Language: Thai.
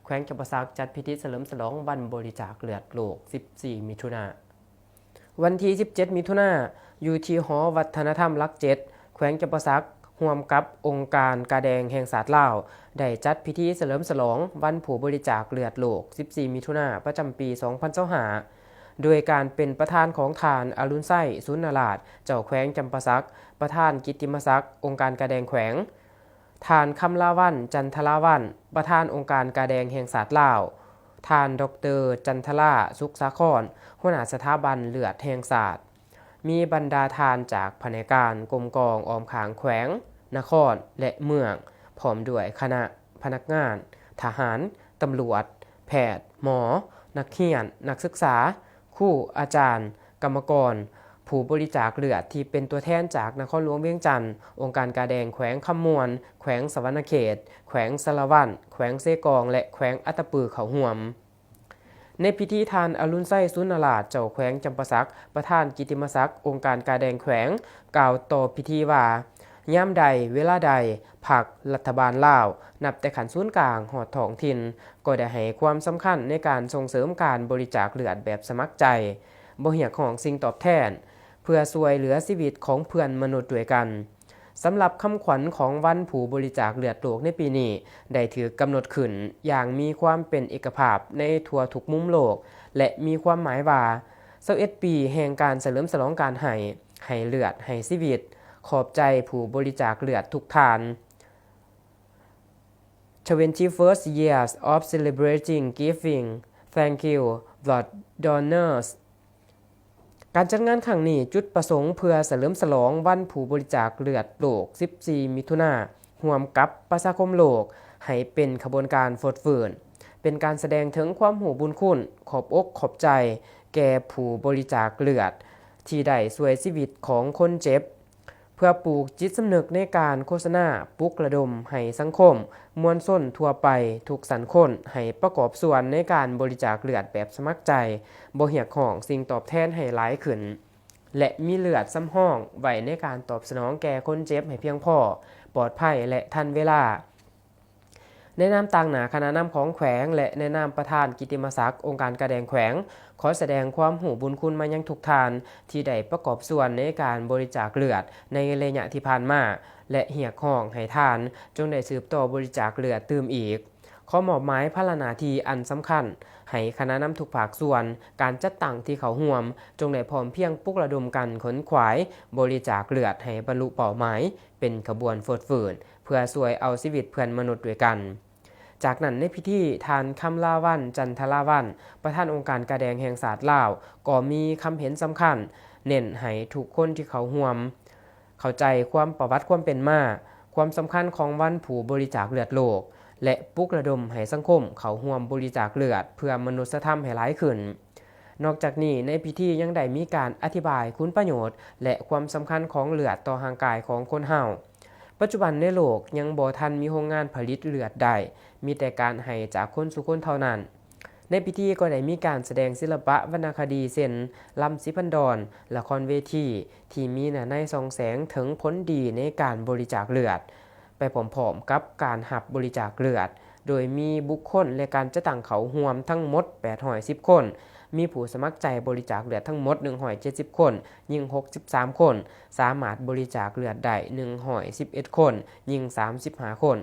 แขวงจำปาสักจัดพิธีเฉลิมฉลองวันบริจาคเลือดโลก 14 มิถุนายน วันที่ 17 มิถุนายน อยู่ที่หอวัฒนธรรมหลัก7แขวงจำปาสักร่วมกับองค์การกาแดงแห่งชาติลาวได้จัดพิธีเฉลิมฉลองวันผู้บริจาคเลือดโลก 14 มิถุนายน ประจำปี 2025 โดยการเป็นประธานของทานอรุณไส้สุนนราชเจ้าแขวงจำปาสักประธานกิตติมศักดิ์องค์การกาแดงแขวงทานคำลาวันจันทลาวันประธานองค์การกาแดงแห่งชาติลาวทานดร.จันทราสุขสาครหัวหน้าสถาบันเลือดแห่งชาติมีบรรดาทานจากแผนกการกรมกองออมขางแขวงนครและเมืองพร้อมด้วยคณะพนักงานทหารตำรวจแพทย์หมอนักเรียนนักศึกษาครูอาจารย์กรรมกรผู้บริจาคเลือดที่เป็นตัวแทนจากนครหลวงเวียงจันทน์องค์การกาแดงแขวงคำมวนแขวงสะวรรณเขตแขวงสะละวันแขวงเซกองและแขวงอัตตปือเขาห่วมในพิธีทานอรุณไส้สุนนราชเจ้าแขวงจำปาสักประธานกิตติมศักดิ์องค์การกาแดงแขวงกล่าวต่อพิธีว่ายามใดเวลาใดพรรครัฐบาลลาวนับแต่ขันศูนย์กลางหอดท้องถิ่นก็ได้ให้ความสำคัญในการส่งเสริมการบริจาคเลือดแบบสมัครใจบ่เรียกร้องสิ่งตอบแทนเพื่อช่วยเหลือชีวิตของเพื่อนมนุษย์ด้วยกันสำหรับคำขวัญของวันผู้บริจาคเลือดโลกในปีนี้ได้ถือกำหนดขึ้นอย่างมีความเป็นเอกภาพในทั่วทุกมุมโลกและมีความหมายว่า21 ปีแห่งการเฉลิมฉลองการให้เลือดให้ชีวิตขอบใจผู้บริจาคเลือดทุกท่าน 21st years of celebrating giving thank you blood donors การจัดงานครั้งนี้จุดประสงค์เพื่อเฉลิมฉลองวันผู้บริจาคเลือดโลก 14 มิถุนายน ร่วมกับประชาคมโลกให้เป็นขบวนการฟดฟื้นเป็นการแสดงถึงความหูบุญคุณขอบอกขอบใจแก่ผู้บริจาคเลือดที่ได้ช่วยชีวิตของคนเจ็บเพื่อปลูกจิตสำนึกในการโฆษณาปลุกระดมให้สังคมมวลชนทั่วไปทุกสันคนให้ประกอบส่วนในการบริจาคเลือดแบบสมัครใจบ่เรียกร้องสิ่งตอบแทนให้หลายขึ้นและมีเลือดซ้ำห้องไว้ในการตอบสนองแก่คนเจ็บให้เพียงพอปลอดภัยและทันเวลาในนามต่างหน้าคณะนำของแขวงและในนามประธานกิตติมศักดิ์องค์การกาแดงแขวงขอแสดงความหูบุญคุณมายังทุกท่านที่ได้ประกอบส่วนในการบริจาคเลือดในระยะที่ผ่านมาและเรียกร้องให้ท่านจงได้สืบต่อบริจาคเลือดตื่มอีกขอมอบหมายภาระหน้าที่อันสำคัญให้คณะนำทุกภาคส่วนการจัดตั้งที่เขาร่วมจงได้พร้อมเพียงปลุกระดมกันขนขวายบริจาคเลือดให้บรรลุเป้าหมายเป็นขบวนฟดฝืนเพื่อช่วยเอาชีวิตเพื่อนมนุษย์ด้วยกันจากนั้นในพิธีทานคำลาวันจันทลาวันประธานองค์การกาแดงแห่งชาติลาวก็มีคำเห็นสำคัญเน้นให้ทุกคนที่เขาร่วมเข้าใจความประวัติความเป็นมาความสำคัญของวันผู้บริจาคเลือดโลกและปลุกระดมให้สังคมเขาร่วมบริจาคเลือดเพื่อมนุษยธรรมให้หลายขึ้นนอกจากนี้ในพิธียังได้มีการอธิบายคุณประโยชน์และความสำคัญของเลือดต่อร่างกายของคนเฮาปัจจุบันในโลกยังบ่ทันมีโรงงานผลิตเลือดได้มีแต่การให้จากคนสู่คนเท่านั้นในพิธีก็ได้มีการแสดงศิลปะวรรณคดีเช่นลำสิพันดรละครเวทีที่มีหน้าในส่องแสงถึงผลดีในการบริจาคเลือดไปพร้อมๆกับการหับบริจาคเลือดโดยมีบุคคลและการจัดตั้งเขาร่วมทั้งหมด810คนมีผู้สมัครใจบริจาคเลือดทั้งหมด170คนยิง63คนสามารถบริจาคเลือดได้111คนยิง35คน